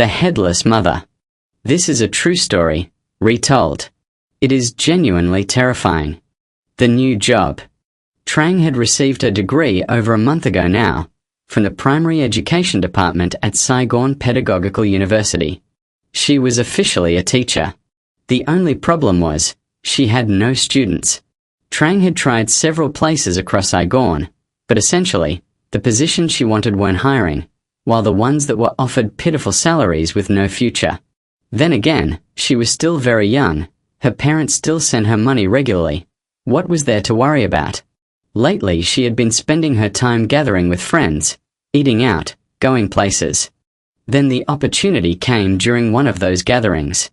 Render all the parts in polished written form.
The Headless Mother. This is a true story, retold. It is genuinely terrifying. The new job. Trang had received her degree over a month ago now, from the Primary Education Department at Saigon Pedagogical University. She was officially a teacher. The only problem was, she had no students. Trang had tried several places across Saigon, but essentially, the positions she wanted weren't hiring, while the ones that were offered pitiful salaries with no future. Then again, she was still very young, her parents still sent her money regularly. What was there to worry about? Lately she had been spending her time gathering with friends, eating out, going places. Then the opportunity came during one of those gatherings.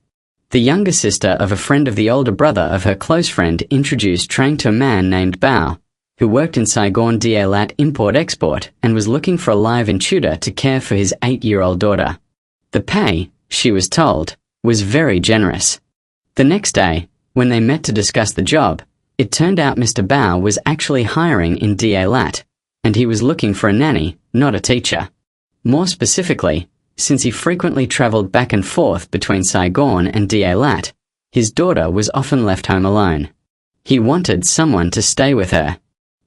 The younger sister of a friend of the older brother of her close friend introduced Trang to a man named Bao, who worked in Saigon Dalat Import-Export and was looking for a live-in tutor to care for his 8-year-old daughter. The pay, she was told, was very generous. The next day, when they met to discuss the job, it turned out Mr. Bao was actually hiring in Dalat, and he was looking for a nanny, not a teacher. More specifically, since he frequently traveled back and forth between Saigon and Dalat, his daughter was often left home alone. He wanted someone to stay with her.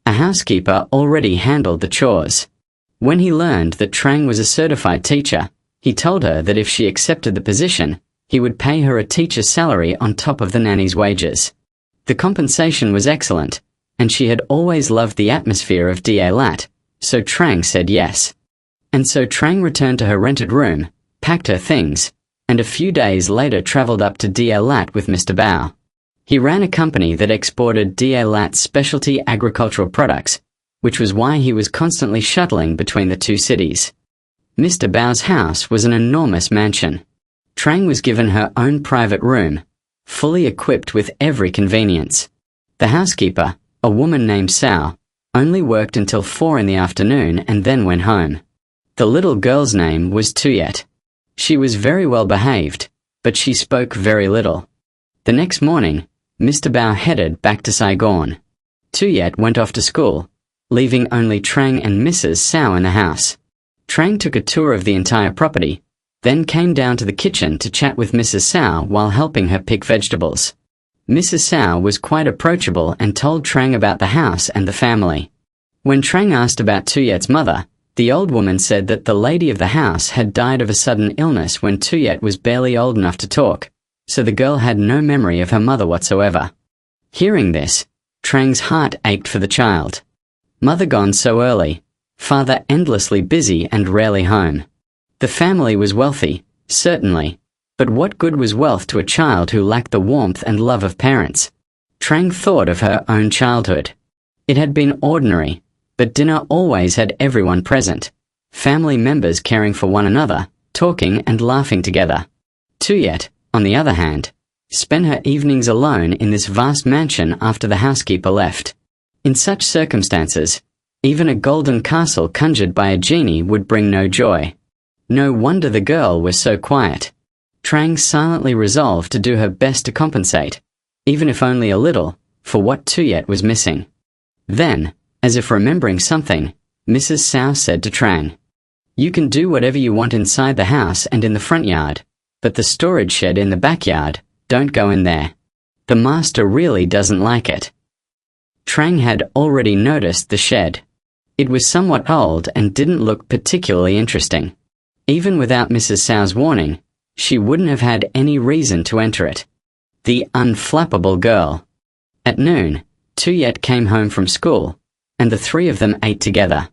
A housekeeper already handled the chores. When he learned that Trang was a certified teacher, he told her that if she accepted the position, he would pay her a teacher's salary on top of the nanny's wages. The compensation was excellent, and she had always loved the atmosphere of Dalat, so Trang said yes. And so Trang returned to her rented room, packed her things, and a few days later traveled up to Dalat with Mr. Bao. He ran a company that exported Dalat's specialty agricultural products, which was why he was constantly shuttling between the two cities. Mr. Bao's house was an enormous mansion. Trang was given her own private room, fully equipped with every convenience. The housekeeper, a woman named Sao, only worked until 4 in the afternoon and then went home. The little girl's name was Tuyet. She was very well behaved, but she spoke very little. The next morning, Mr. Bao headed back to Saigon. Tuyet went off to school, leaving only Trang and Mrs. Sao in the house. Trang took a tour of the entire property, then came down to the kitchen to chat with Mrs. Sao while helping her pick vegetables. Mrs. Sao was quite approachable and told Trang about the house and the family. When Trang asked about Tuyet's mother, the old woman said that the lady of the house had died of a sudden illness when Tuyet was barely old enough to talk, so the girl had no memory of her mother whatsoever. Hearing this, Trang's heart ached for the child. Mother gone so early, father endlessly busy and rarely home. The family was wealthy, certainly, but what good was wealth to a child who lacked the warmth and love of parents? Trang thought of her own childhood. It had been ordinary, but dinner always had everyone present, family members caring for one another, talking and laughing together. Tuyet, on the other hand, spent her evenings alone in this vast mansion after the housekeeper left. In such circumstances, even a golden castle conjured by a genie would bring no joy. No wonder the girl was so quiet. Trang silently resolved to do her best to compensate, even if only a little, for what Tuyet was missing. Then, as if remembering something, Mrs. Sao said to Trang, "You can do whatever you want inside the house and in the front yard, but the storage shed in the backyard, don't go in there. The master really doesn't like it." Trang had already noticed the shed. It was somewhat old and didn't look particularly interesting. Even without Mrs. Sao's warning, she wouldn't have had any reason to enter it. The unflappable girl. At noon, Tuyet came home from school, and the three of them ate together.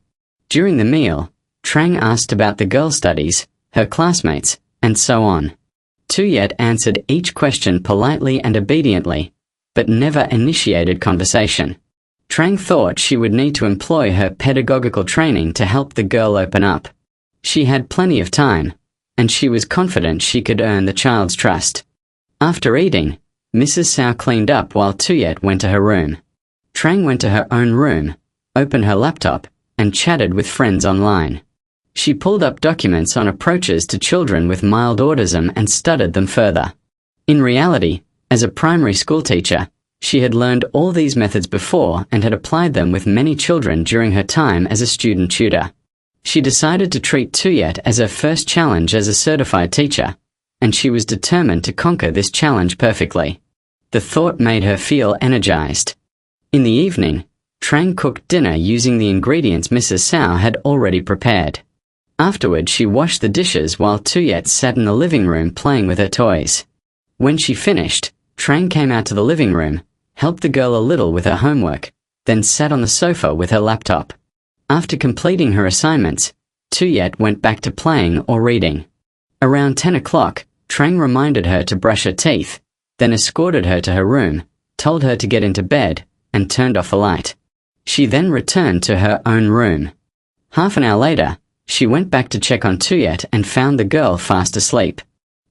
During the meal, Trang asked about the girl's studies, her classmates, and so on. Tuyet answered each question politely and obediently, but never initiated conversation. Trang thought she would need to employ her pedagogical training to help the girl open up. She had plenty of time, and she was confident she could earn the child's trust. After eating, Mrs. Sao cleaned up while Tuyet went to her room. Trang went to her own room, opened her laptop, and chatted with friends online. She pulled up documents on approaches to children with mild autism and studied them further. In reality, as a primary school teacher, she had learned all these methods before and had applied them with many children during her time as a student tutor. She decided to treat Tuyet as her first challenge as a certified teacher, and she was determined to conquer this challenge perfectly. The thought made her feel energized. In the evening, Trang cooked dinner using the ingredients Mrs. Sao had already prepared. Afterward, she washed the dishes while Tuyet sat in the living room playing with her toys. When she finished, Trang came out to the living room, helped the girl a little with her homework, then sat on the sofa with her laptop. After completing her assignments, Tuyet went back to playing or reading. Around 10 o'clock, Trang reminded her to brush her teeth, then escorted her to her room, told her to get into bed, and turned off the light. She then returned to her own room. Half an hour later, she went back to check on Tuyet and found the girl fast asleep.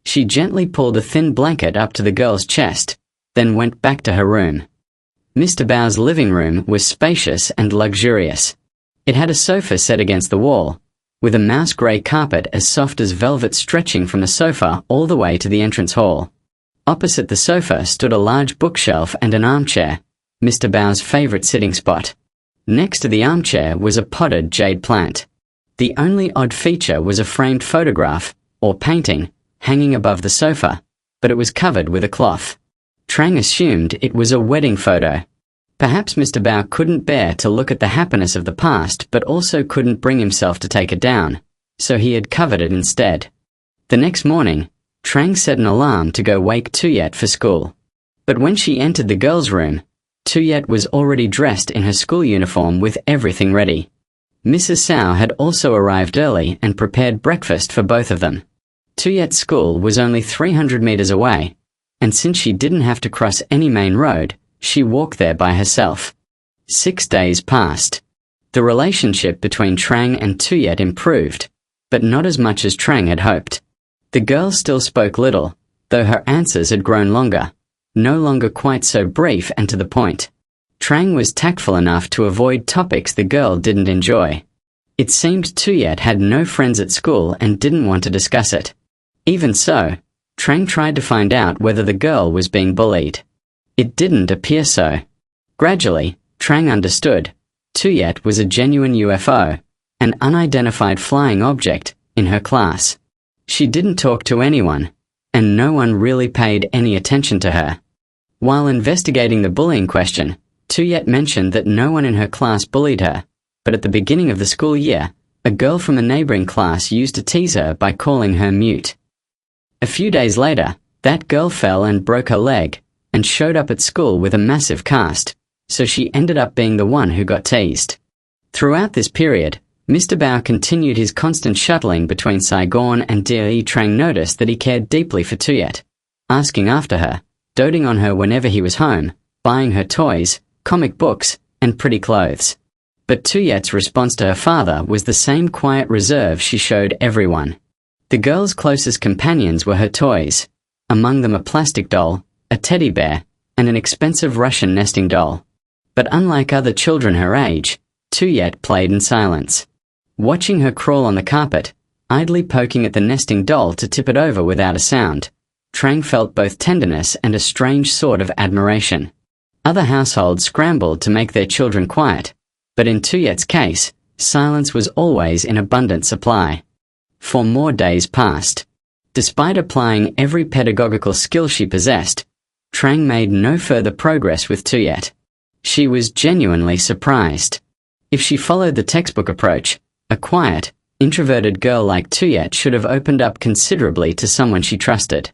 She gently pulled a thin blanket up to the girl's chest, then went back to her room. Mr. Bao's living room was spacious and luxurious. It had a sofa set against the wall, with a mouse grey carpet as soft as velvet stretching from the sofa all the way to the entrance hall. Opposite the sofa stood a large bookshelf and an armchair, Mr. Bao's favourite sitting spot. Next to the armchair was a potted jade plant. The only odd feature was a framed photograph, or painting, hanging above the sofa, but it was covered with a cloth. Trang assumed it was a wedding photo. Perhaps Mr. Bao couldn't bear to look at the happiness of the past but also couldn't bring himself to take it down, so he had covered it instead. The next morning, Trang set an alarm to go wake Tuyet for school. But when she entered the girls' room, Tuyet was already dressed in her school uniform with everything ready. Mrs. Sao had also arrived early and prepared breakfast for both of them. Tuyet's school was only 300 meters away, and since she didn't have to cross any main road, she walked there by herself. 6 days passed. The relationship between Trang and Tuyet improved, but not as much as Trang had hoped. The girl still spoke little, though her answers had grown longer, no longer quite so brief and to the point. Trang was tactful enough to avoid topics the girl didn't enjoy. It seemed Tuyet had no friends at school and didn't want to discuss it. Even so, Trang tried to find out whether the girl was being bullied. It didn't appear so. Gradually, Trang understood. Tuyet was a genuine UFO, an unidentified flying object, in her class. She didn't talk to anyone, and no one really paid any attention to her. While investigating the bullying question, Tuyet mentioned that no one in her class bullied her, but at the beginning of the school year, a girl from a neighboring class used to tease her by calling her mute. A few days later, that girl fell and broke her leg, and showed up at school with a massive cast, so she ended up being the one who got teased. Throughout this period, Mr. Bao continued his constant shuttling between Saigon and Deer. Trang noticed that he cared deeply for Tuyet, asking after her, doting on her whenever he was home, buying her toys, comic books, and pretty clothes. But Tuyet's response to her father was the same quiet reserve she showed everyone. The girl's closest companions were her toys, among them a plastic doll, a teddy bear, and an expensive Russian nesting doll. But unlike other children her age, Tuyet played in silence. Watching her crawl on the carpet, idly poking at the nesting doll to tip it over without a sound, Trang felt both tenderness and a strange sort of admiration. Other households scrambled to make their children quiet, but in Tuyet's case, silence was always in abundant supply. 4 more days passed. Despite applying every pedagogical skill she possessed, Trang made no further progress with Tuyet. She was genuinely surprised. If she followed the textbook approach, a quiet, introverted girl like Tuyet should have opened up considerably to someone she trusted.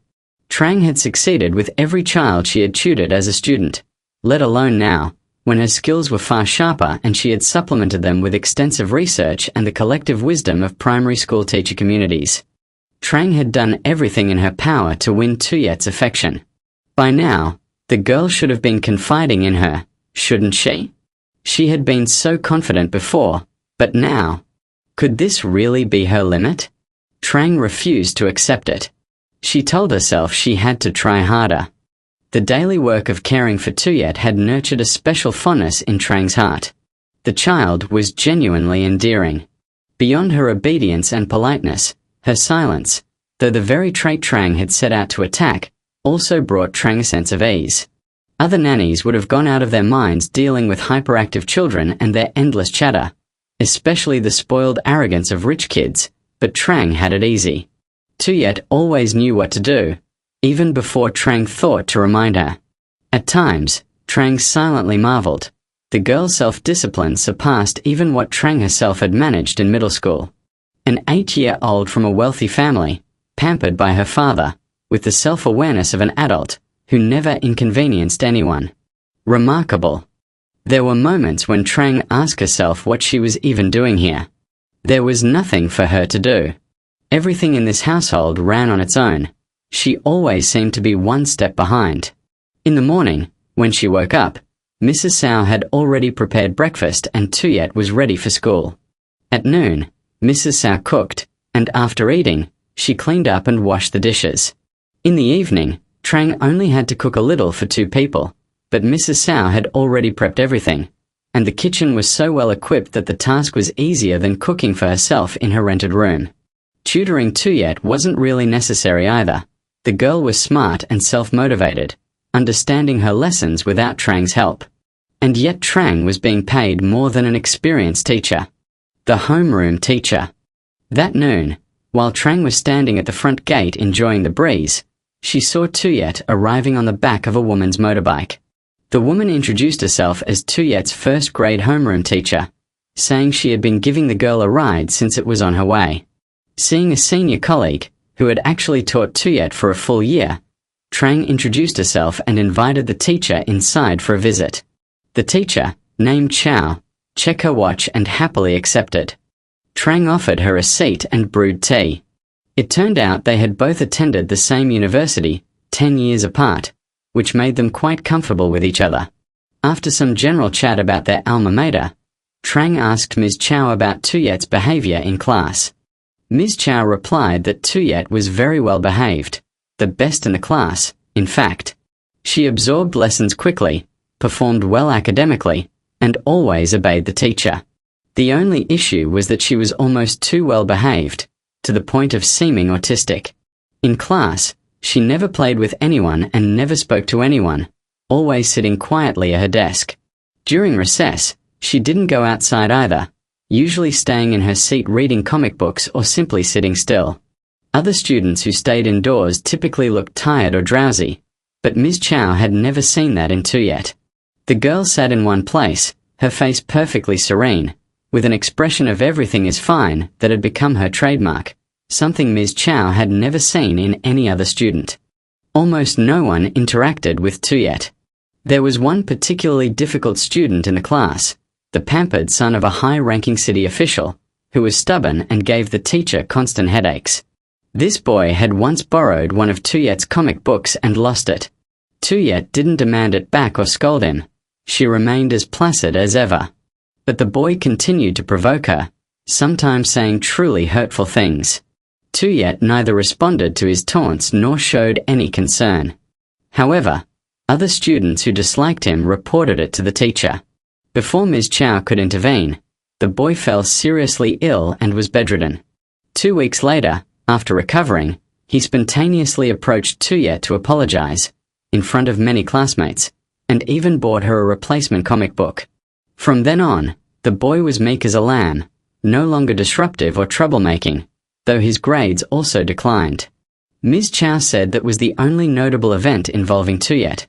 Trang had succeeded with every child she had tutored as a student, let alone now, when her skills were far sharper and she had supplemented them with extensive research and the collective wisdom of primary school teacher communities. Trang had done everything in her power to win Tuyet's affection. By now, the girl should have been confiding in her, shouldn't she? She had been so confident before, but now, could this really be her limit? Trang refused to accept it. She told herself she had to try harder. The daily work of caring for Tuyet had nurtured a special fondness in Trang's heart. The child was genuinely endearing. Beyond her obedience and politeness, her silence, though the very trait Trang had set out to attack, also brought Trang a sense of ease. Other nannies would have gone out of their minds dealing with hyperactive children and their endless chatter, especially the spoiled arrogance of rich kids, but Trang had it easy. Tuyet always knew what to do, even before Trang thought to remind her. At times, Trang silently marveled. The girl's self-discipline surpassed even what Trang herself had managed in middle school. An 8-year-old from a wealthy family, pampered by her father, with the self-awareness of an adult who never inconvenienced anyone. Remarkable. There were moments when Trang asked herself what she was even doing here. There was nothing for her to do. Everything in this household ran on its own. She always seemed to be one step behind. In the morning, when she woke up, Mrs. Sao had already prepared breakfast and Tuyet was ready for school. At noon, Mrs. Sao cooked, and after eating, she cleaned up and washed the dishes. In the evening, Trang only had to cook a little for 2 people, but Mrs. Sao had already prepped everything, and the kitchen was so well equipped that the task was easier than cooking for herself in her rented room. Tutoring Tuyet wasn't really necessary either. The girl was smart and self-motivated, understanding her lessons without Trang's help. And yet Trang was being paid more than an experienced teacher. The homeroom teacher. That noon, while Trang was standing at the front gate enjoying the breeze, she saw Tuyet arriving on the back of a woman's motorbike. The woman introduced herself as Tuyet's first-grade homeroom teacher, saying she had been giving the girl a ride since it was on her way. Seeing a senior colleague, who had actually taught Tuyet for a full year, Trang introduced herself and invited the teacher inside for a visit. The teacher, named Chow, checked her watch and happily accepted. Trang offered her a seat and brewed tea. It turned out they had both attended the same university, 10 years apart, which made them quite comfortable with each other. After some general chat about their alma mater, Trang asked Ms. Chow about Tuyet's behavior in class. Ms. Chow replied that Tuyet was very well behaved, the best in the class, in fact. She absorbed lessons quickly, performed well academically, and always obeyed the teacher. The only issue was that she was almost too well behaved, to the point of seeming autistic. In class, she never played with anyone and never spoke to anyone, always sitting quietly at her desk. During recess, she didn't go outside either, usually staying in her seat reading comic books or simply sitting still. Other students who stayed indoors typically looked tired or drowsy, but Ms. Chow had never seen that in Tuyet. The girl sat in one place, her face perfectly serene, with an expression of everything is fine that had become her trademark, something Ms. Chow had never seen in any other student. Almost no one interacted with Tuyet. There was one particularly difficult student in the class, the pampered son of a high-ranking city official, who was stubborn and gave the teacher constant headaches. This boy had once borrowed one of Tuyet's comic books and lost it. Tuyet didn't demand it back or scold him. She remained as placid as ever. But the boy continued to provoke her, sometimes saying truly hurtful things. Tuyet neither responded to his taunts nor showed any concern. However, other students who disliked him reported it to the teacher. Before Ms. Chow could intervene, the boy fell seriously ill and was bedridden. 2 weeks later, after recovering, he spontaneously approached Tuyet to apologize, in front of many classmates, and even bought her a replacement comic book. From then on, the boy was meek as a lamb, no longer disruptive or troublemaking, though his grades also declined. Ms. Chow said that was the only notable event involving Tuyet.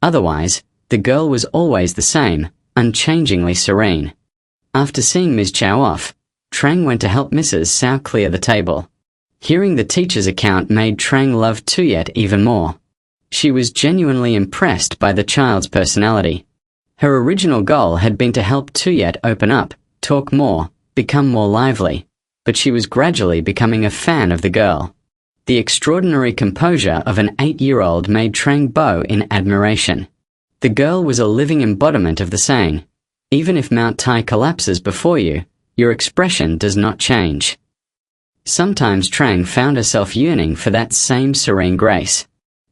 Otherwise, the girl was always the same, unchangingly serene. After seeing Ms. Chow off, Trang went to help Mrs. Sao clear the table. Hearing the teacher's account made Trang love Tuyet even more. She was genuinely impressed by the child's personality. Her original goal had been to help Tuyet open up, talk more, become more lively, but she was gradually becoming a fan of the girl. The extraordinary composure of an 8-year-old made Trang bow in admiration. The girl was a living embodiment of the saying, even if Mount Tai collapses before you, your expression does not change. Sometimes Trang found herself yearning for that same serene grace.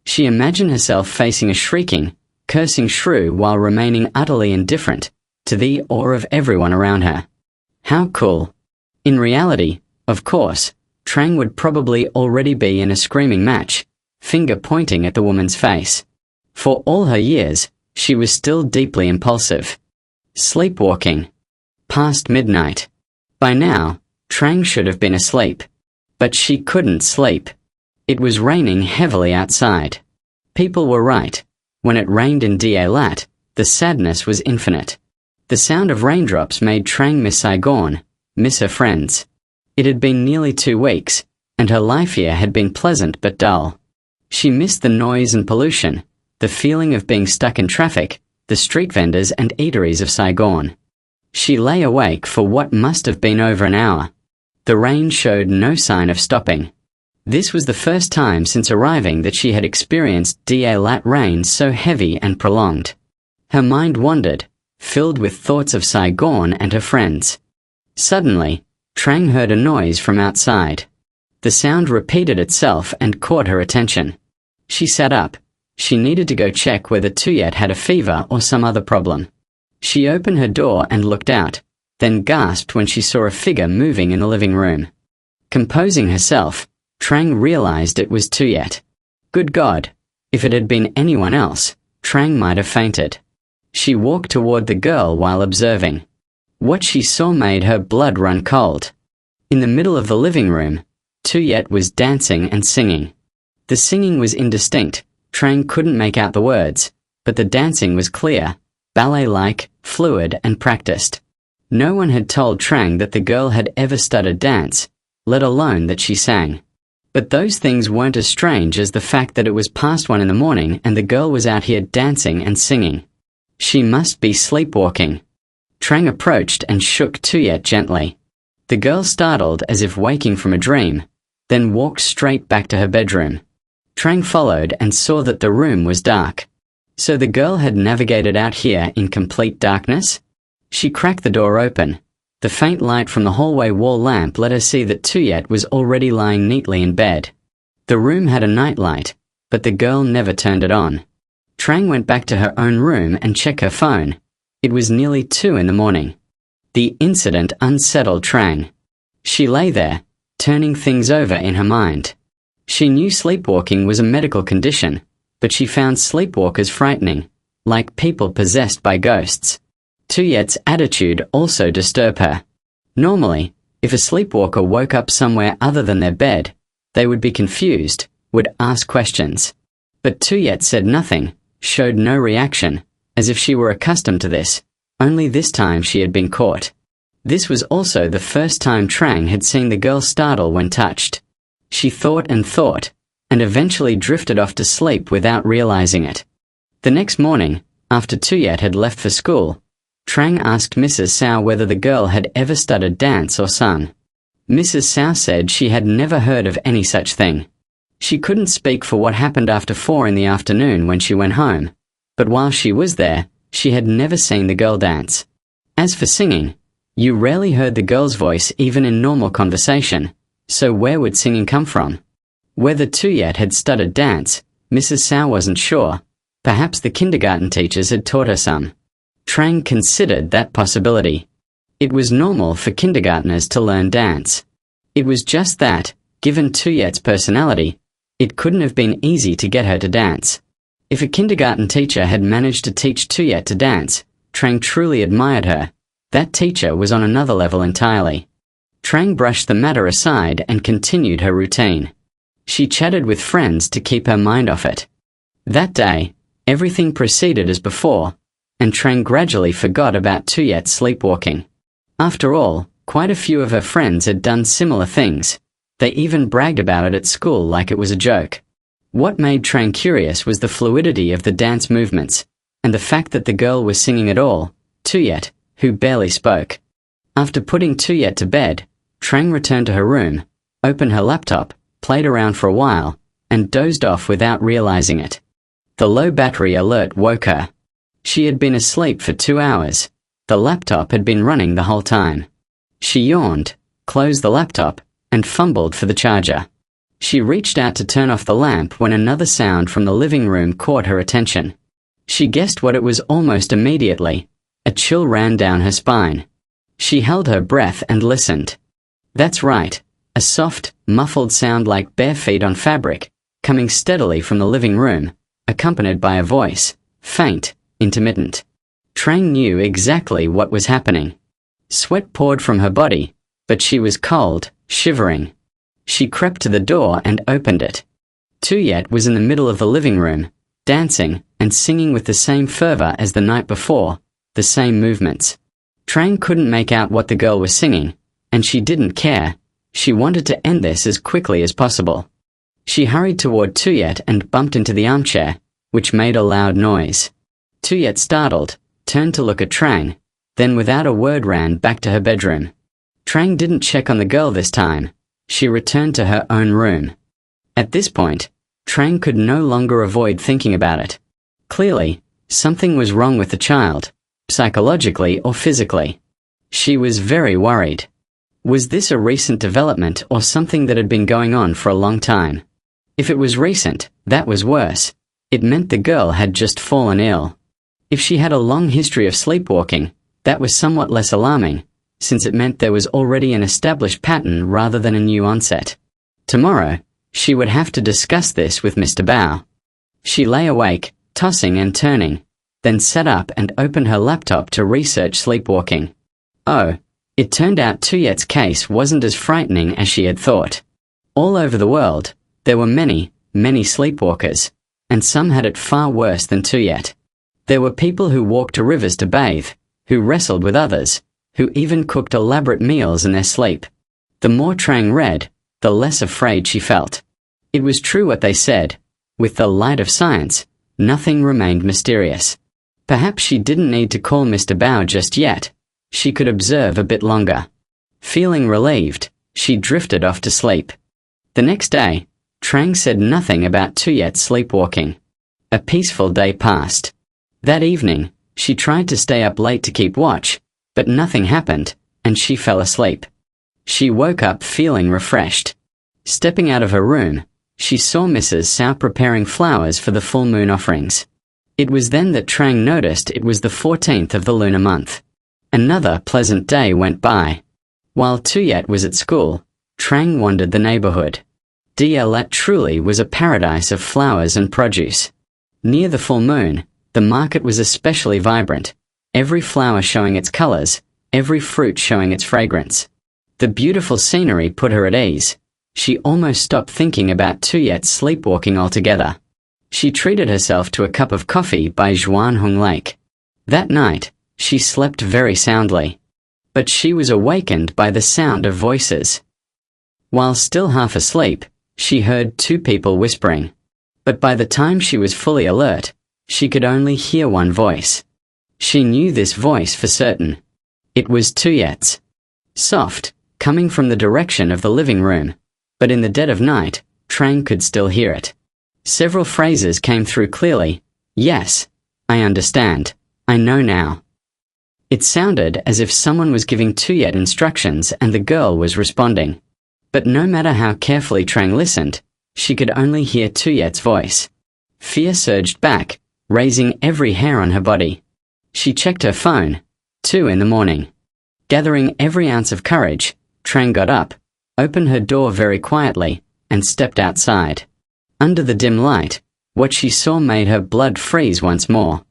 She imagined herself facing a shrieking, cursing shrew while remaining utterly indifferent to the awe of everyone around her. How cool. In reality, of course, Trang would probably already be in a screaming match, finger pointing at the woman's face. For all her years, she was still deeply impulsive. Sleepwalking. Past midnight, By now, Trang should have been asleep. But she couldn't sleep. It was raining heavily outside. People were right. When it rained in Dalat, the sadness was infinite. The sound of raindrops made Trang miss Saigon, miss her friends. It had been nearly 2 weeks, and her life here had been pleasant but dull. She missed the noise and pollution, the feeling of being stuck in traffic, the street vendors and eateries of Saigon. She lay awake for what must have been over an hour. The rain showed no sign of stopping. This was the first time since arriving that she had experienced Dalat rain so heavy and prolonged. Her mind wandered, filled with thoughts of Saigon and her friends. Suddenly, Trang heard a noise from outside. The sound repeated itself and caught her attention. She sat up. She needed to go check whether Tuyet had a fever or some other problem. She opened her door and looked out, then gasped when she saw a figure moving in the living room. Composing herself, Trang realized it was Tuyet. Good God! If it had been anyone else, Trang might have fainted. She walked toward the girl while observing. What she saw made her blood run cold. In the middle of the living room, Tuyet was dancing and singing. The singing was indistinct. Trang couldn't make out the words, but the dancing was clear, ballet-like, fluid and practiced. No one had told Trang that the girl had ever studied dance, let alone that she sang. But those things weren't as strange as the fact that it was past 1 in the morning and the girl was out here dancing and singing. She must be sleepwalking. Trang approached and shook Tuyet gently. The girl startled as if waking from a dream, then walked straight back to her bedroom. Trang followed and saw that the room was dark. So the girl had navigated out here in complete darkness? She cracked the door open. The faint light from the hallway wall lamp let her see that Tuyet was already lying neatly in bed. The room had a nightlight, but the girl never turned it on. Trang went back to her own room and checked her phone. It was nearly 2 in the morning. The incident unsettled Trang. She lay there, turning things over in her mind. She knew sleepwalking was a medical condition, but she found sleepwalkers frightening, like people possessed by ghosts. Tuyet's attitude also disturbed her. Normally, if a sleepwalker woke up somewhere other than their bed, they would be confused, would ask questions. But Tuyet said nothing, showed no reaction, as if she were accustomed to this, only this time she had been caught. This was also the first time Trang had seen the girl startle when touched. She thought, and eventually drifted off to sleep without realizing it. The next morning, after Tuyet had left for school, Trang asked Mrs. Sao whether the girl had ever studied dance or sung. Mrs. Sao said she had never heard of any such thing. She couldn't speak for what happened after 4 in the afternoon when she went home, but while she was there, she had never seen the girl dance. As for singing, you rarely heard the girl's voice even in normal conversation, so where would singing come from? Whether Tuyet had studied dance, Mrs. Sao wasn't sure. Perhaps the kindergarten teachers had taught her some. Trang considered that possibility. It was normal for kindergartners to learn dance. It was just that, given Tuyet's personality, it couldn't have been easy to get her to dance. If a kindergarten teacher had managed to teach Tuyet to dance, Trang truly admired her. That teacher was on another level entirely. Trang brushed the matter aside and continued her routine. She chatted with friends to keep her mind off it. That day, everything proceeded as before, and Trang gradually forgot about Tuyet's sleepwalking. After all, quite a few of her friends had done similar things. They even bragged about it at school like it was a joke. What made Trang curious was the fluidity of the dance movements, and the fact that the girl was singing at all, Tuyet, who barely spoke. After putting Tuyet to bed, Trang returned to her room, opened her laptop, played around for a while, and dozed off without realizing it. The low battery alert woke her. She had been asleep for 2 hours. The laptop had been running the whole time. She yawned, closed the laptop, and fumbled for the charger. She reached out to turn off the lamp when another sound from the living room caught her attention. She guessed what it was almost immediately. A chill ran down her spine. She held her breath and listened. That's right, a soft, muffled sound like bare feet on fabric, coming steadily from the living room, accompanied by a voice, faint, intermittent. Trang knew exactly what was happening. Sweat poured from her body, But she was cold, shivering. She crept to the door and opened it. Tuyet was in the middle of the living room, dancing and singing with the same fervor as the night before, the same movements. Trang couldn't make out what the girl was singing, and she didn't care. She wanted to end this as quickly as possible. She hurried toward Tuyet and bumped into the armchair, which made a loud noise. Tuyet, startled, turned to look at Trang, then without a word ran back to her bedroom. Trang didn't check on the girl this time. She returned to her own room. At this point, Trang could no longer avoid thinking about it. Clearly, something was wrong with the child, psychologically or physically. She was very worried. Was this a recent development or something that had been going on for a long time? If it was recent, that was worse. It meant the girl had just fallen ill. If she had a long history of sleepwalking, that was somewhat less alarming, since it meant there was already an established pattern rather than a new onset. Tomorrow, she would have to discuss this with Mr. Bao. She lay awake, tossing and turning, then sat up and opened her laptop to research sleepwalking. Oh, it turned out Tuyet's case wasn't as frightening as she had thought. All over the world, there were many, many sleepwalkers, and some had it far worse than Tuyet. There were people who walked to rivers to bathe, who wrestled with others, who even cooked elaborate meals in their sleep. The more Trang read, the less afraid she felt. It was true what they said. With the light of science, nothing remained mysterious. Perhaps she didn't need to call Mr. Bao just yet. She could observe a bit longer. Feeling relieved, she drifted off to sleep. The next day, Trang said nothing about Tuyet's sleepwalking. A peaceful day passed. That evening, she tried to stay up late to keep watch, but nothing happened, and she fell asleep. She woke up feeling refreshed. Stepping out of her room, she saw Mrs. Cao preparing flowers for the full moon offerings. It was then that Trang noticed it was the 14th of the lunar month. Another pleasant day went by. While Tuyet was at school, Trang wandered the neighborhood. Dielat truly was a paradise of flowers and produce. Near the full moon, the market was especially vibrant, every flower showing its colors, every fruit showing its fragrance. The beautiful scenery put her at ease. She almost stopped thinking about Tuyet's sleepwalking altogether. She treated herself to a cup of coffee by Zhuanhong Lake. That night, she slept very soundly. But she was awakened by the sound of voices. While still half asleep, she heard two people whispering. But by the time she was fully alert, she could only hear one voice. She knew this voice for certain. It was Tuyet's. Soft, coming from the direction of the living room. But in the dead of night, Trang could still hear it. Several phrases came through clearly. Yes, I understand. I know now. It sounded as if someone was giving Tuyet instructions and the girl was responding. But no matter how carefully Trang listened, she could only hear Tuyet's voice. Fear surged back, raising every hair on her body. She checked her phone. 2 a.m. Gathering every ounce of courage, Trang got up, opened her door very quietly, and stepped outside. Under the dim light, what she saw made her blood freeze once more.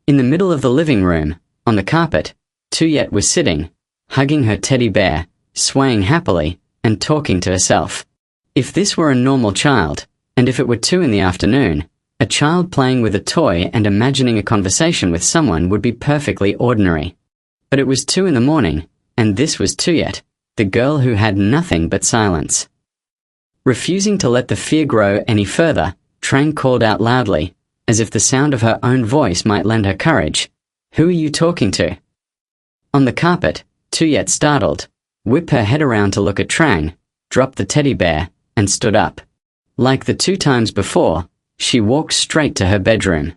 In the middle of the living room, on the carpet, Tuyet was sitting, hugging her teddy bear, swaying happily, and talking to herself. If this were a normal child, and if it were 2 p.m, a child playing with a toy and imagining a conversation with someone would be perfectly ordinary. But it was 2 a.m, and this was Tuyet, the girl who had nothing but silence. Refusing to let the fear grow any further, Trang called out loudly, as if the sound of her own voice might lend her courage. Who are you talking to? On the carpet, Tuyet, startled, whipped her head around to look at Trang, dropped the teddy bear, and stood up. Like the 2 times before, she walked straight to her bedroom.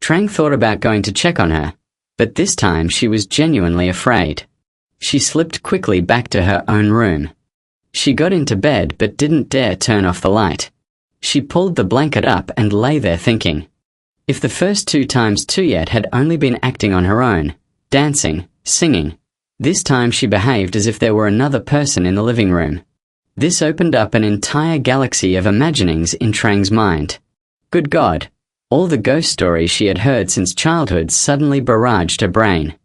Trang thought about going to check on her, but this time she was genuinely afraid. She slipped quickly back to her own room. She got into bed but didn't dare turn off the light. She pulled the blanket up and lay there thinking. If the first 2 times Tuyet had only been acting on her own, dancing, singing, this time she behaved as if there were another person in the living room. This opened up an entire galaxy of imaginings in Trang's mind. Good God, all the ghost stories she had heard since childhood suddenly barraged her brain.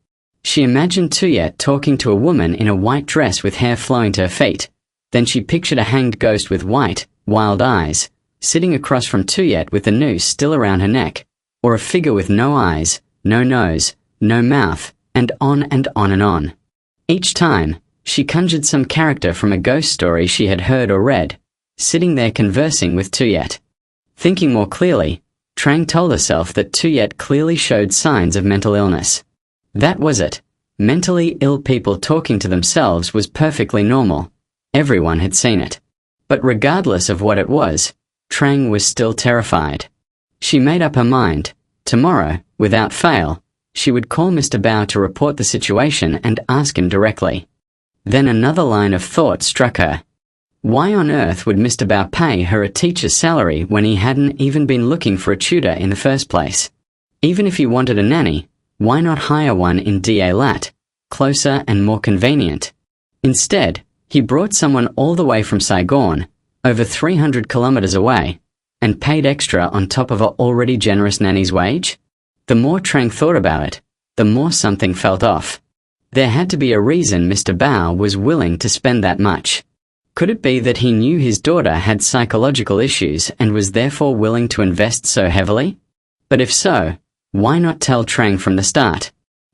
She imagined Tuyet talking to a woman in a white dress with hair flowing to her feet. Then she pictured a hanged ghost with white, wild eyes, sitting across from Tuyet with the noose still around her neck, or a figure with no eyes, no nose, no mouth, and on and on and on. Each time, she conjured some character from a ghost story she had heard or read, sitting there conversing with Tuyet. Thinking more clearly, Trang told herself that Tuyet clearly showed signs of mental illness. That was it. Mentally ill people talking to themselves was perfectly normal. Everyone had seen it. But regardless of what it was, Trang was still terrified. She made up her mind. Tomorrow, without fail, she would call Mr. Bao to report the situation and ask him directly. Then another line of thought struck her. Why on earth would Mr. Bao pay her a teacher's salary when he hadn't even been looking for a tutor in the first place? Even if he wanted a nanny, why not hire one in Da Lat, closer and more convenient? Instead, he brought someone all the way from Saigon, over 300 kilometers away, and paid extra on top of an already generous nanny's wage? The more Trang thought about it, the more something felt off. There had to be a reason Mr. Bao was willing to spend that much. Could it be that he knew his daughter had psychological issues and was therefore willing to invest so heavily? But if so, why not tell Trang from the start?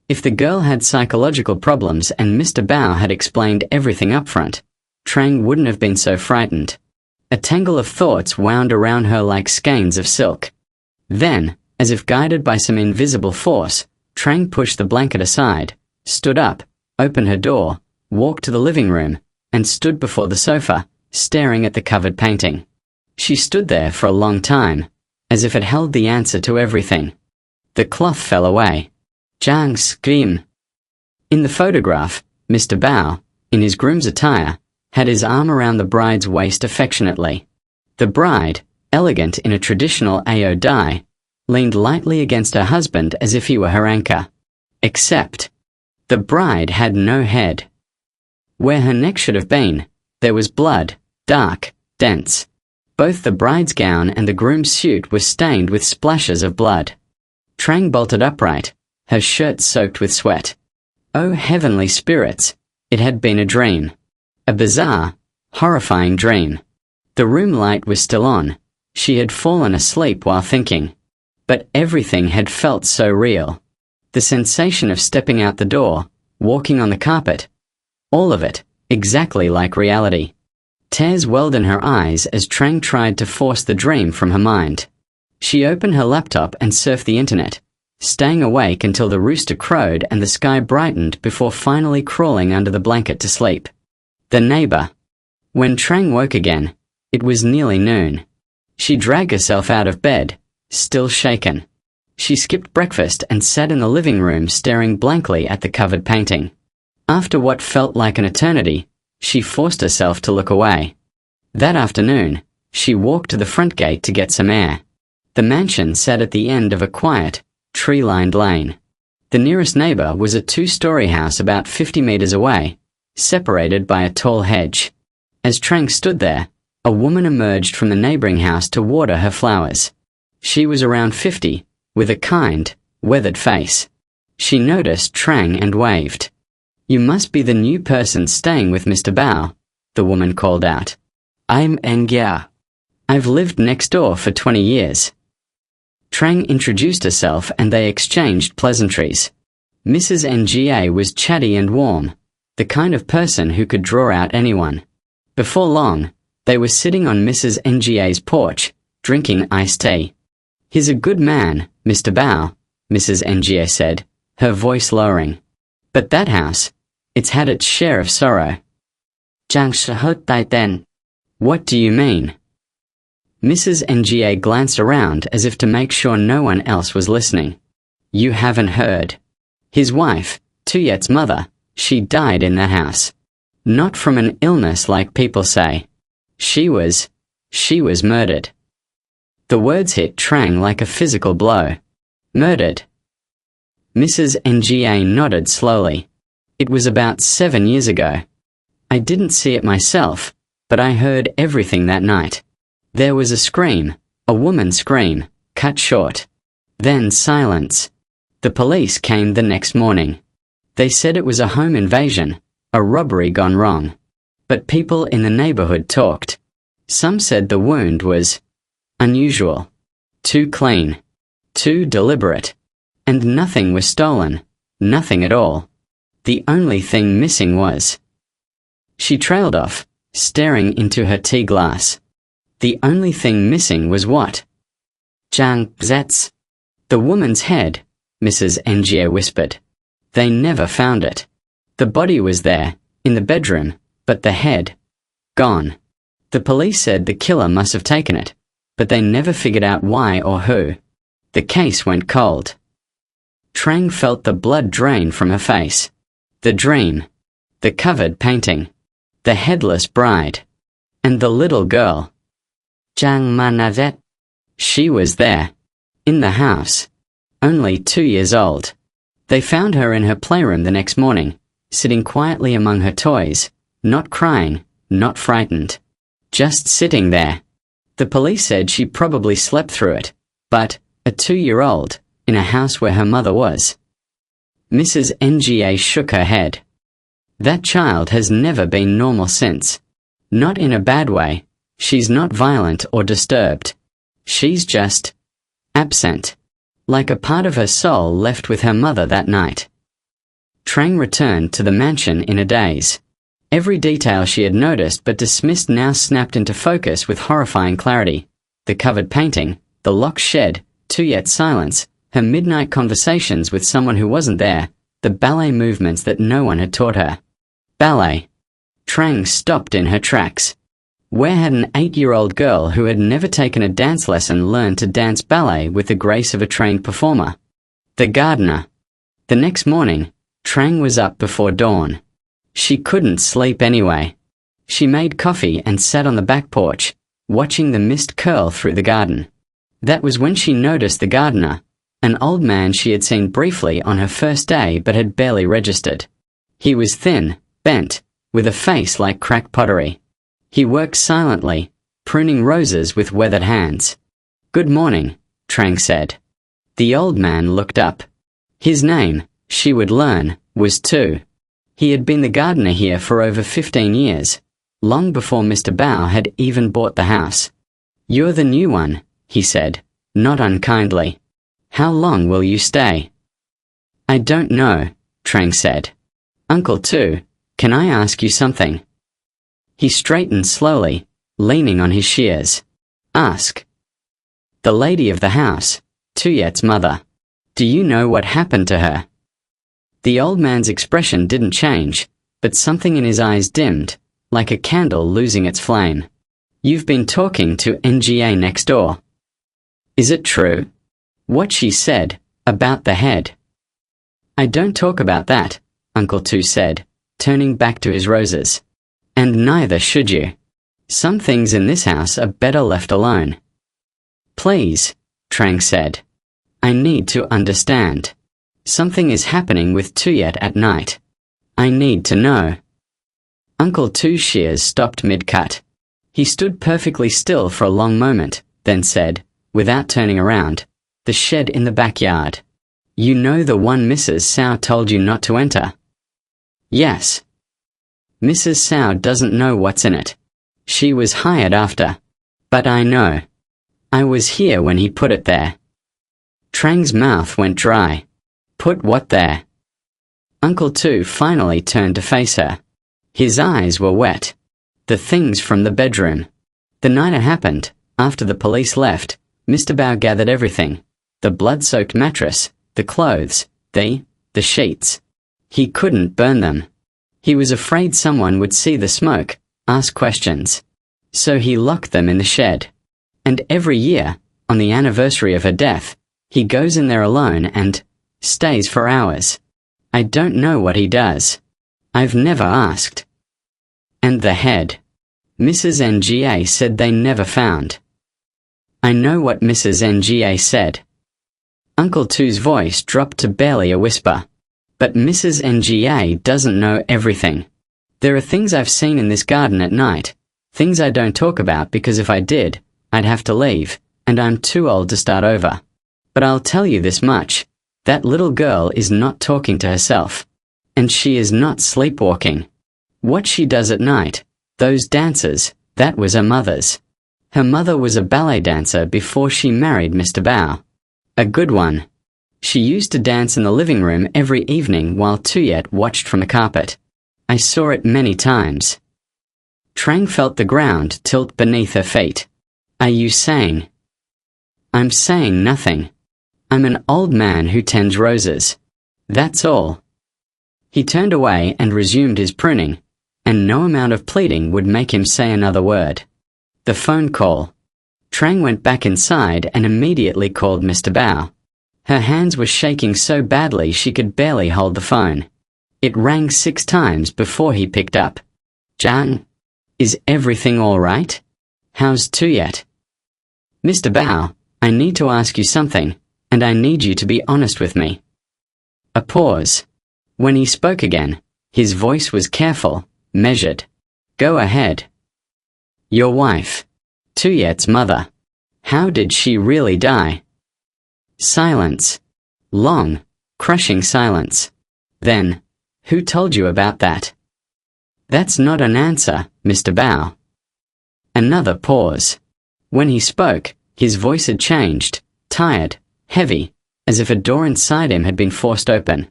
If the girl had psychological problems and Mr. Bao had explained everything up front, Trang wouldn't have been so frightened. A tangle of thoughts wound around her like skeins of silk. Then, as if guided by some invisible force, Trang pushed the blanket aside, stood up, opened her door, walked to the living room, and stood before the sofa, staring at the covered painting. She stood there for a long time, as if it held the answer to everything. The cloth fell away. Zhang screamed. In the photograph, Mr. Bao, in his groom's attire, had his arm around the bride's waist affectionately. The bride, elegant in a traditional Ao dye, leaned lightly against her husband as if he were her anchor. Except, the bride had no head. Where her neck should have been, there was blood, dark, dense. Both the bride's gown and the groom's suit were stained with splashes of blood. Trang bolted upright, her shirt soaked with sweat. Oh heavenly spirits, it had been a dream. A bizarre, horrifying dream. The room light was still on. She had fallen asleep while thinking. But everything had felt so real. The sensation of stepping out the door, walking on the carpet, all of it, exactly like reality. Tears welled in her eyes as Trang tried to force the dream from her mind. She opened her laptop and surfed the internet, staying awake until the rooster crowed and the sky brightened before finally crawling under the blanket to sleep. The neighbor. When Trang woke again, it was nearly noon. She dragged herself out of bed, still shaken. She skipped breakfast and sat in the living room staring blankly at the covered painting. After what felt like an eternity, she forced herself to look away. That afternoon, she walked to the front gate to get some air. The mansion sat at the end of a quiet, tree-lined lane. The nearest neighbor was a two-story house about 50 meters away, separated by a tall hedge. As Trang stood there, a woman emerged from the neighboring house to water her flowers. She was around 50, with a kind, weathered face. She noticed Trang and waved. "You must be the new person staying with Mr. Bao," the woman called out. "I'm Nga. I've lived next door for 20 years. Trang introduced herself and they exchanged pleasantries. Mrs. Nga was chatty and warm, the kind of person who could draw out anyone. Before long, they were sitting on Mrs. Nga's porch, drinking iced tea. "He's a good man, Mr. Bao," Mrs. Nga said, her voice lowering. "But that house, it's had its share of sorrow." "Zhang Shihut Dai Den." "What do you mean?" Mrs. Nga glanced around as if to make sure no one else was listening. "You haven't heard. His wife, Tuyet's mother, she died in the house. Not from an illness like people say. She was murdered." The words hit Trang like a physical blow. "Murdered?" Mrs. Nga nodded slowly. "It was about 7 years ago. I didn't see it myself, but I heard everything that night. There was a scream, a woman's scream, cut short. Then silence. The police came the next morning. They said it was a home invasion, a robbery gone wrong. But people in the neighborhood talked. Some said the wound was unusual, too clean, too deliberate, and nothing was stolen, nothing at all. The only thing missing was... She trailed off, staring into her tea glass. The only thing missing was what? Zhang Zets. The woman's head, Mrs. Ngo whispered. They never found it. The body was there, in the bedroom, but the head, gone. The police said the killer must have taken it, but they never figured out why or who. The case went cold. Trang felt the blood drain from her face. The dream, the covered painting, the headless bride, and the little girl. Zhang Manavet. She was there, in the house, only 2 years old. They found her in her playroom the next morning, sitting quietly among her toys, not crying, not frightened. Just sitting there. The police said she probably slept through it, but a 2-year-old, in a house where her mother was. Mrs. Nga shook her head. That child has never been normal since. Not in a bad way. She's not violent or disturbed. She's just absent, like a part of her soul left with her mother that night. Trang returned to the mansion in a daze. Every detail she had noticed but dismissed now snapped into focus with horrifying clarity. The covered painting, the locked shed, Tuyet's silence, her midnight conversations with someone who wasn't there, the ballet movements that no one had taught her. Ballet. Trang stopped in her tracks. Where had an 8-year-old girl who had never taken a dance lesson learned to dance ballet with the grace of a trained performer? The gardener. The next morning, Trang was up before dawn. She couldn't sleep anyway. She made coffee and sat on the back porch, watching the mist curl through the garden. That was when she noticed the gardener, an old man she had seen briefly on her first day but had barely registered. He was thin, bent, with a face like cracked pottery. He worked silently, pruning roses with weathered hands. "Good morning," Trang said. The old man looked up. His name, she would learn, was Tu. He had been the gardener here for over 15 years, long before Mr. Bao had even bought the house. "You're the new one," he said, not unkindly. "How long will you stay?" "I don't know," Trang said. "Uncle Tu, can I ask you something?" He straightened slowly, leaning on his shears. "Ask." "The lady of the house, Tuyet's mother. Do you know what happened to her?" The old man's expression didn't change, but something in his eyes dimmed, like a candle losing its flame. "You've been talking to Nga next door. Is it true? What she said, about the head?" "I don't talk about that," Uncle Tu said, turning back to his roses. "And neither should you. Some things in this house are better left alone." "Please," Trang said. "I need to understand. Something is happening with Tuyet at night. I need to know." Uncle Tu's shears stopped mid-cut. He stood perfectly still for a long moment, then said, without turning around, "The shed in the backyard. You know the one Mrs. Sao told you not to enter?" "Yes." "Mrs. Sao doesn't know what's in it. She was hired after. But I know. I was here when he put it there." Trang's mouth went dry. "Put what there?" Uncle Tu finally turned to face her. His eyes were wet. "The things from the bedroom. The night it happened, after the police left, Mr. Bao gathered everything. The blood-soaked mattress, the clothes, the sheets. He couldn't burn them. He was afraid someone would see the smoke, ask questions. So he locked them in the shed. And every year, on the anniversary of her death, he goes in there alone and stays for hours. I don't know what he does. I've never asked." "And the head?" "Mrs. Nga said they never found." "I know what Mrs. Nga said." Uncle Tu's voice dropped to barely a whisper. "But Mrs. Nga doesn't know everything. There are things I've seen in this garden at night, things I don't talk about because if I did, I'd have to leave, and I'm too old to start over. But I'll tell you this much, that little girl is not talking to herself. And she is not sleepwalking. What she does at night, those dances, that was her mother's. Her mother was a ballet dancer before she married Mr. Bao. A good one. She used to dance in the living room every evening while Tuyet watched from the carpet. I saw it many times. Trang felt the ground tilt beneath her feet. Are you saying? I'm saying nothing. I'm an old man who tends roses. That's all. He turned away and resumed his pruning, and no amount of pleading would make him say another word. The phone call. Trang went back inside and immediately called Mr. Bao. Her hands were shaking so badly she could barely hold the phone. It rang 6 times before he picked up. Jang? Is everything all right? How's Tuyet? Mr. Bao, I need to ask you something, and I need you to be honest with me. A pause. When he spoke again, his voice was careful, measured. Go ahead. Your wife, Tuyet's mother. How did she really die? Silence. Long, crushing silence. Then, who told you about that? That's not an answer, Mr. Bao. Another pause. When he spoke, his voice had changed, tired, heavy, as if a door inside him had been forced open.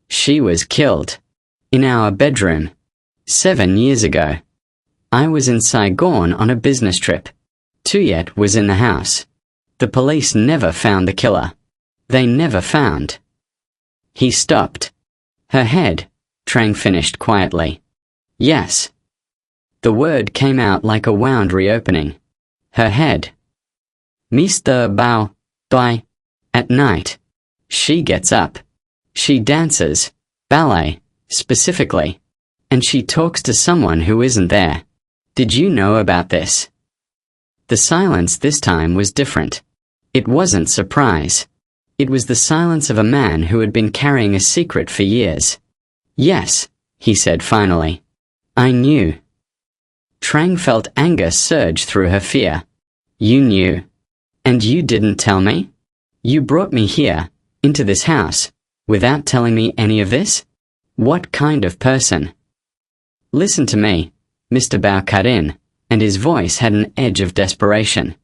She was killed. In our bedroom. 7 years ago. I was in Saigon on a business trip. Tuyet was in the house. The police never found the killer. They never found. He stopped. Her head, Trang finished quietly. Yes. The word came out like a wound reopening. Her head. Mr. Bao, Dai. At night. She gets up. She dances, ballet, specifically. And she talks to someone who isn't there. Did you know about this? The silence this time was different. It wasn't surprise. It was the silence of a man who had been carrying a secret for years. Yes, he said finally. I knew. Trang felt anger surge through her fear. You knew. And you didn't tell me? You brought me here, into this house, without telling me any of this? What kind of person? Listen to me, Mr. Bao cut in, and his voice had an edge of desperation.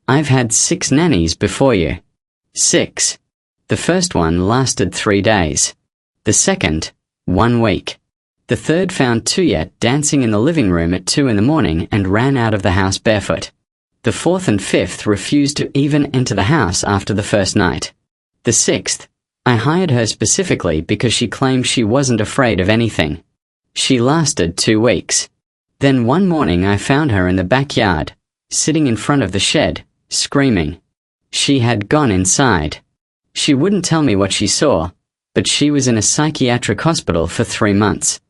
I've had 6 nannies before you. 6. The first one lasted 3 days. The second, 1 week. The third found Tuyet dancing in the living room at 2 in the morning and ran out of the house barefoot. The fourth and fifth refused to even enter the house after the first night. The sixth, I hired her specifically because she claimed she wasn't afraid of anything. She lasted 2 weeks. Then one morning I found her in the backyard, sitting in front of the shed, screaming. She had gone inside. She wouldn't tell me what she saw, but she was in a psychiatric hospital for 3 months.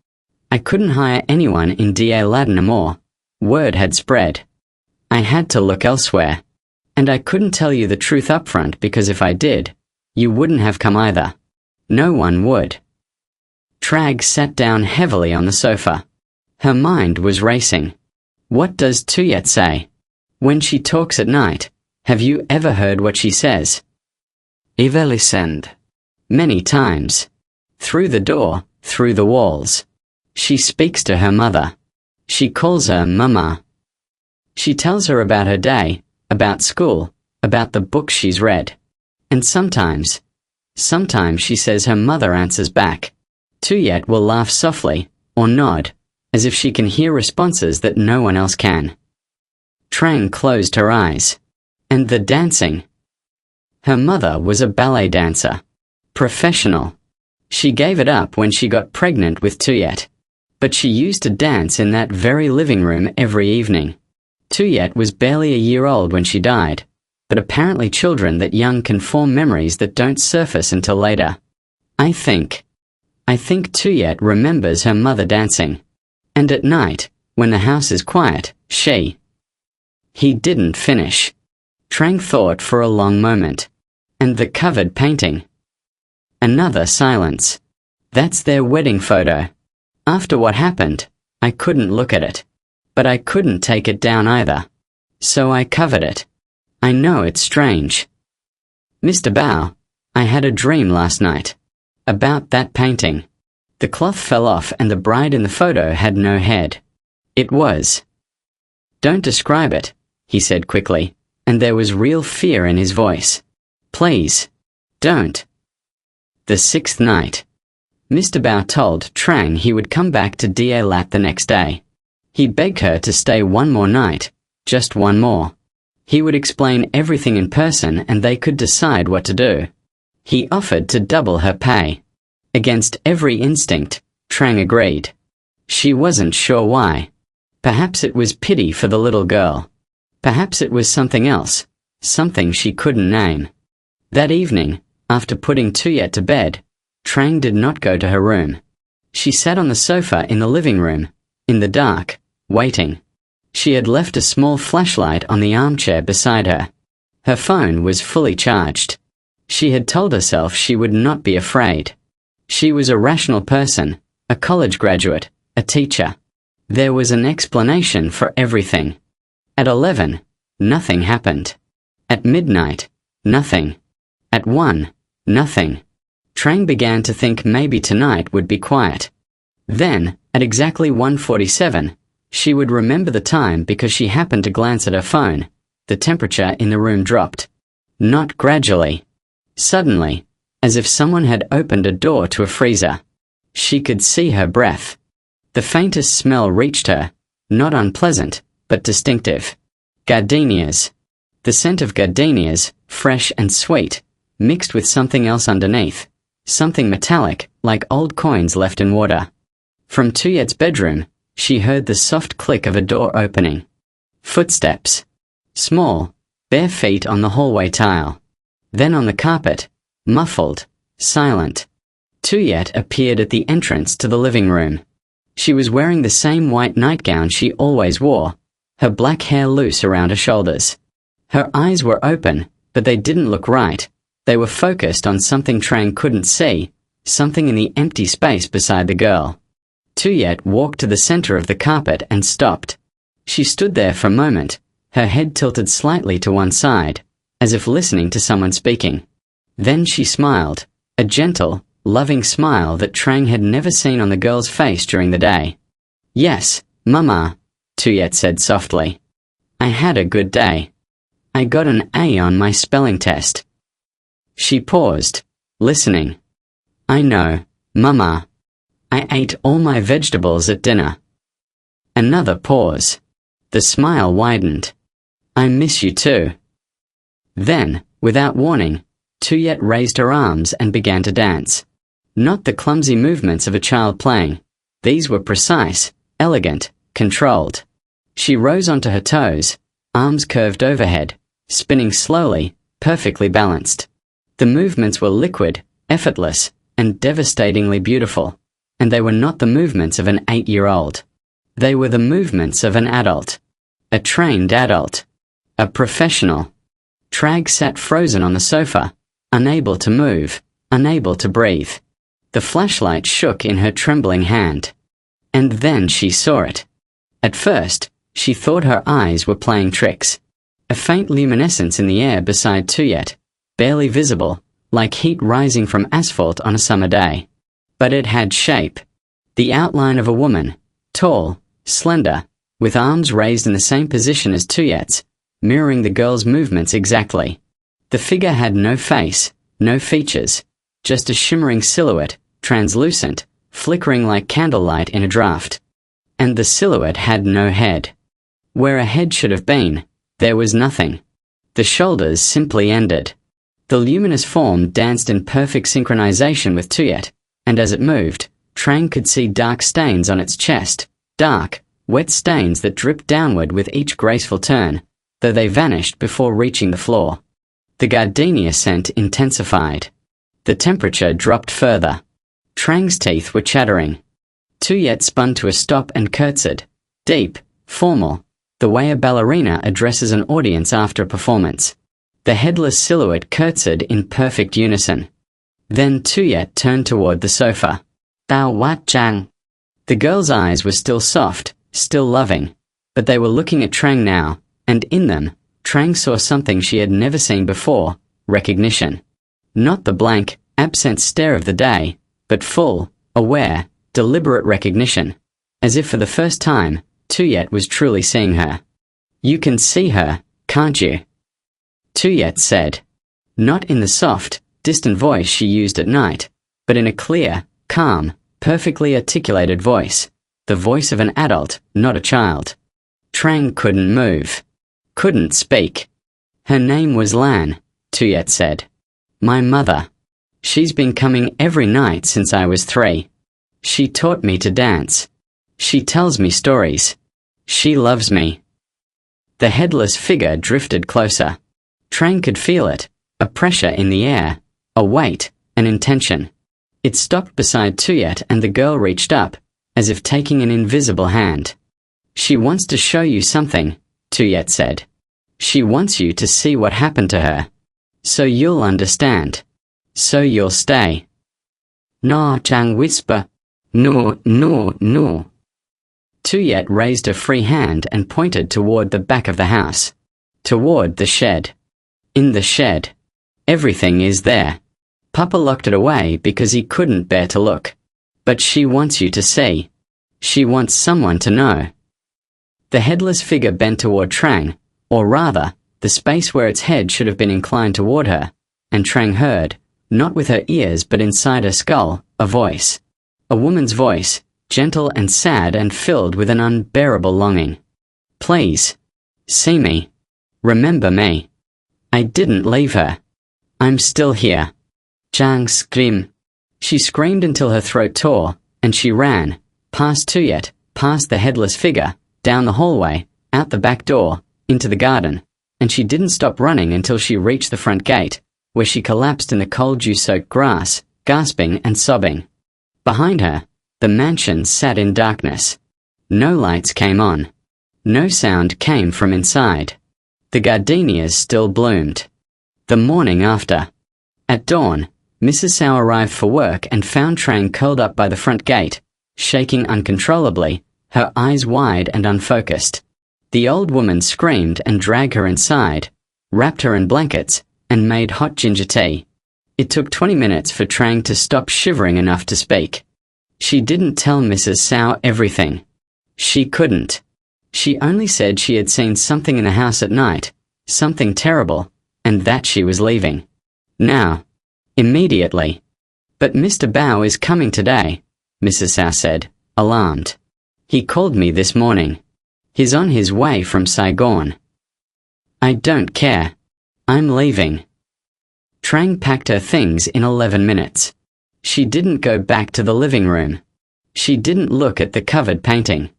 I couldn't hire anyone in Da Ladin anymore. Word had spread. I had to look elsewhere. And I couldn't tell you the truth up front because if I did, you wouldn't have come either. No one would. Trag sat down heavily on the sofa. Her mind was racing. What does Tuyet say? When she talks at night, have you ever heard what she says? Eva listened. Many times. Through the door, through the walls. She speaks to her mother. She calls her Mama. She tells her about her day, about school, about the books she's read. And sometimes she says her mother answers back. Tuyet will laugh softly, or nod, as if she can hear responses that no one else can. Trang closed her eyes. And the dancing. Her mother was a ballet dancer. Professional. She gave it up when she got pregnant with Tuyet. But she used to dance in that very living room every evening. Tuyet was barely a year old when she died, but apparently children that young can form memories that don't surface until later. I think Tuyet remembers her mother dancing. And at night, when the house is quiet, He didn't finish. Trang thought for a long moment. And the covered painting. Another silence. That's their wedding photo. After what happened, I couldn't look at it. But I couldn't take it down either. So I covered it. I know it's strange. Mr. Bao, I had a dream last night. About that painting. The cloth fell off and the bride in the photo had no head. It was. "Don't describe it," he said quickly, and there was real fear in his voice. "Please. Don't." The 6th night. Mr. Bao told Trang he would come back to Da Lat the next day. He begged her to stay one more night, just one more. He would explain everything in person and they could decide what to do. He offered to double her pay. Against every instinct, Trang agreed. She wasn't sure why. Perhaps it was pity for the little girl. Perhaps it was something else, something she couldn't name. That evening, after putting Tuyet to bed, Trang did not go to her room. She sat on the sofa in the living room, in the dark, waiting. She had left a small flashlight on the armchair beside her. Her phone was fully charged. She had told herself she would not be afraid. She was a rational person, a college graduate, a teacher. There was an explanation for everything. At 11, nothing happened. At midnight, nothing. At 1, nothing. Trang began to think maybe tonight would be quiet. Then, at exactly 1:47, she would remember the time because she happened to glance at her phone. The temperature in the room dropped. Not gradually. Suddenly, as if someone had opened a door to a freezer. She could see her breath. The faintest smell reached her, not unpleasant, but distinctive. Gardenias. The scent of gardenias, fresh and sweet, mixed with something else underneath. Something metallic, like old coins left in water. From Tuyet's bedroom, she heard the soft click of a door opening. Footsteps. Small, bare feet on the hallway tile. Then on the carpet, muffled, silent. Tuyet appeared at the entrance to the living room. She was wearing the same white nightgown she always wore, her black hair loose around her shoulders. Her eyes were open, but they didn't look right. They were focused on something Trang couldn't see, something in the empty space beside the girl. Tuyet walked to the center of the carpet and stopped. She stood there for a moment, her head tilted slightly to one side, as if listening to someone speaking. Then she smiled, a gentle, loving smile that Trang had never seen on the girl's face during the day. "Yes, Mama," Tuyet said softly. "I had a good day. I got an A on my spelling test." She paused, listening. "I know, Mama. I ate all my vegetables at dinner." Another pause. The smile widened. "I miss you too." Then, without warning, Tuyet raised her arms and began to dance. Not the clumsy movements of a child playing. These were precise, elegant, controlled. She rose onto her toes, arms curved overhead, spinning slowly, perfectly balanced. The movements were liquid, effortless, and devastatingly beautiful. And they were not the movements of an 8-year-old. They were the movements of an adult. A trained adult. A professional. Trang sat frozen on the sofa, unable to move, unable to breathe. The flashlight shook in her trembling hand. And then she saw it. At first, she thought her eyes were playing tricks. A faint luminescence in the air beside Tuyet, barely visible, like heat rising from asphalt on a summer day. But it had shape. The outline of a woman, tall, slender, with arms raised in the same position as Tuyet's, mirroring the girl's movements exactly. The figure had no face, no features, just a shimmering silhouette, translucent, flickering like candlelight in a draught. And the silhouette had no head. Where a head should have been, there was nothing. The shoulders simply ended. The luminous form danced in perfect synchronization with Tuyet, and as it moved, Trang could see dark stains on its chest, dark, wet stains that dripped downward with each graceful turn, though they vanished before reaching the floor. The gardenia scent intensified. The temperature dropped further. Trang's teeth were chattering. Tuyet spun to a stop and curtsied, deep, formal, the way a ballerina addresses an audience after a performance. The headless silhouette curtsied in perfect unison. Then Tuyet turned toward the sofa. "Tao wat Chang." The girl's eyes were still soft, still loving, but they were looking at Trang now, and in them, Trang saw something she had never seen before, recognition. Not the blank, absent stare of the day, but full, aware, deliberate recognition, as if for the first time, Tuyet was truly seeing her. "You can see her, can't you?" Tuyet said. Not in the soft, distant voice she used at night, but in a clear, calm, perfectly articulated voice, the voice of an adult, not a child. Trang couldn't move, couldn't speak. "Her name was Lan," Tuyet said. "My mother. She's been coming every night since I was 3. She taught me to dance. She tells me stories. She loves me." The headless figure drifted closer. Trang could feel it, a pressure in the air, a weight, an intention. It stopped beside Tuyet and the girl reached up, as if taking an invisible hand. "She wants to show you something," Tuyet said. "She wants you to see what happened to her. So you'll understand. So you'll stay." "No," Trang whispered. "No, no, no." Tuyet raised a free hand and pointed toward the back of the house. Toward the shed. In the shed. Everything is there. Papa locked it away because he couldn't bear to look. But she wants you to see. She wants someone to know. The headless figure bent toward Trang, or rather, the space where its head should have been inclined toward her, and Trang heard, not with her ears but inside her skull, a voice. A woman's voice, gentle and sad and filled with an unbearable longing. "Please. See me. Remember me. I didn't leave her. I'm still here." Trang screamed. She screamed until her throat tore, and she ran, past Tuyet, past the headless figure, down the hallway, out the back door, into the garden, and she didn't stop running until she reached the front gate, where she collapsed in the cold dew-soaked grass, gasping and sobbing. Behind her, the mansion sat in darkness. No lights came on. No sound came from inside. The gardenias still bloomed. The morning after. At dawn, Mrs. Sao arrived for work and found Trang curled up by the front gate, shaking uncontrollably, her eyes wide and unfocused. The old woman screamed and dragged her inside, wrapped her in blankets, and made hot ginger tea. It took 20 minutes for Trang to stop shivering enough to speak. She didn't tell Mrs. Sao everything. She couldn't. She only said she had seen something in the house at night, something terrible, and that she was leaving. Now. Immediately. "But Mr. Bao is coming today," Mrs. Sao said, alarmed. "He called me this morning. He's on his way from Saigon." "I don't care. I'm leaving." Trang packed her things in 11 minutes. She didn't go back to the living room. She didn't look at the covered painting.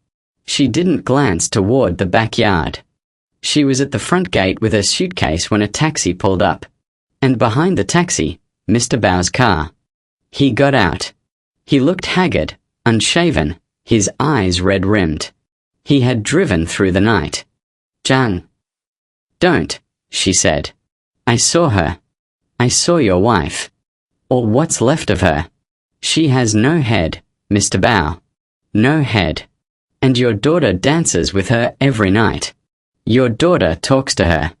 She didn't glance toward the backyard. She was at the front gate with her suitcase when a taxi pulled up. And behind the taxi, Mr. Bao's car. He got out. He looked haggard, unshaven, his eyes red-rimmed. He had driven through the night. "Zhang." "Don't," she said. "I saw her. I saw your wife. Or what's left of her. She has no head, Mr. Bao. No head. And your daughter dances with her every night. Your daughter talks to her.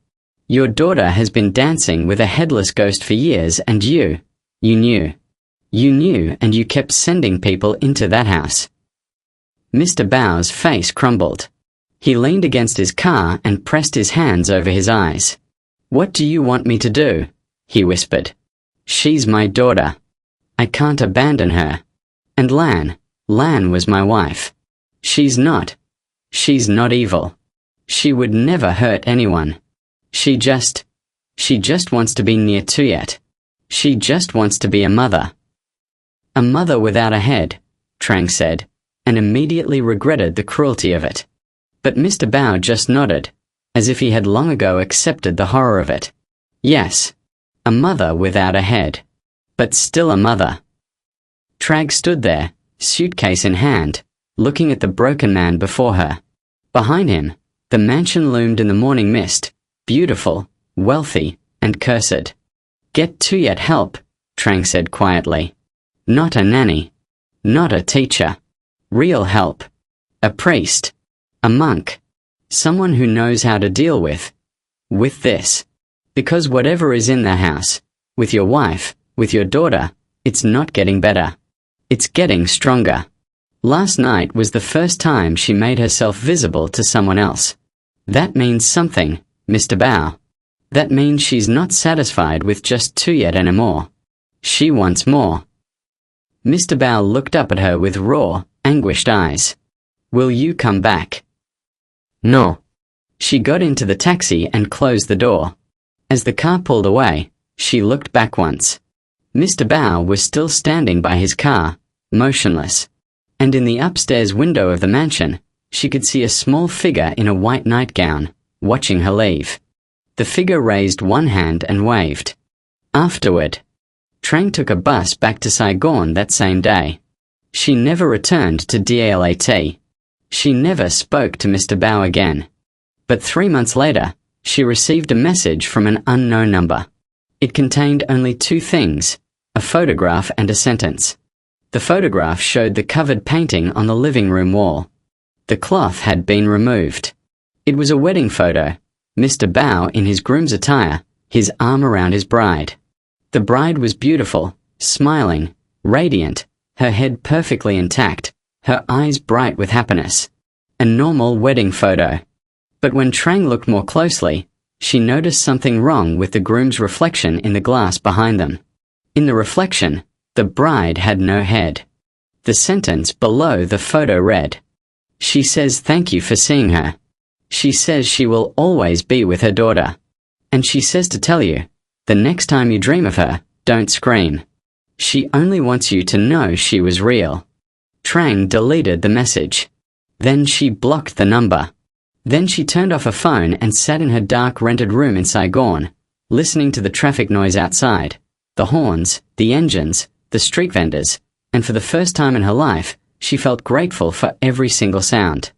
Your daughter has been dancing with a headless ghost for years and you knew. You knew and you kept sending people into that house." Mr. Bao's face crumbled. He leaned against his car and pressed his hands over his eyes. "What do you want me to do?" he whispered. "She's my daughter. I can't abandon her. And Lan was my wife. She's not evil. She would never hurt anyone. She just wants to be near Tuyet. She just wants to be a mother." "A mother without a head," Trang said, and immediately regretted the cruelty of it. But Mr. Bao just nodded, as if he had long ago accepted the horror of it. Yes, a mother without a head. But still a mother. Trang stood there, suitcase in hand, looking at the broken man before her. Behind him, the mansion loomed in the morning mist, beautiful, wealthy, and cursed. "Get Tuyet help," Trang said quietly. "Not a nanny. Not a teacher. Real help. A priest. A monk. Someone who knows how to deal with this. Because whatever is in the house, with your wife, with your daughter, it's not getting better. It's getting stronger. Last night was the first time she made herself visible to someone else. That means something, Mr. Bao. That means she's not satisfied with just 2 yet anymore. She wants more. Mr. Bao looked up at her with raw, anguished eyes. Will you come back? No. She got into the taxi and closed the door. As the car pulled away, she looked back once. Mr. Bao was still standing by his car, motionless. And in the upstairs window of the mansion, she could see a small figure in a white nightgown, watching her leave. The figure raised one hand and waved. Afterward, Trang took a bus back to Saigon that same day. She never returned to DALAT. She never spoke to Mr. Bao again. But 3 months later, she received a message from an unknown number. It contained only 2 things, a photograph and a sentence. The photograph showed the covered painting on the living room wall. The cloth had been removed. It was a wedding photo, Mr. Bao in his groom's attire, his arm around his bride. The bride was beautiful, smiling, radiant, her head perfectly intact, her eyes bright with happiness. A normal wedding photo. But when Trang looked more closely, she noticed something wrong with the groom's reflection in the glass behind them. In the reflection, the bride had no head. The sentence below the photo read, "She says thank you for seeing her. She says she will always be with her daughter. And she says to tell you, the next time you dream of her, don't scream. She only wants you to know she was real." Trang deleted the message. Then she blocked the number. Then she turned off her phone and sat in her dark rented room in Saigon, listening to the traffic noise outside, the horns, the engines, the street vendors, and for the first time in her life, she felt grateful for every single sound.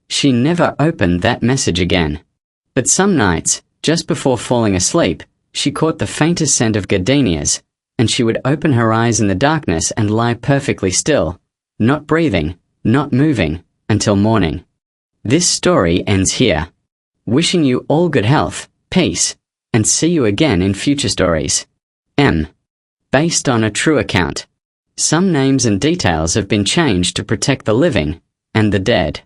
She never opened that message again. But some nights, just before falling asleep, she caught the faintest scent of gardenias, and she would open her eyes in the darkness and lie perfectly still, not breathing, not moving, until morning. This story ends here. Wishing you all good health, peace, and see you again in future stories. M. Based on a true account. Some names and details have been changed to protect the living and the dead.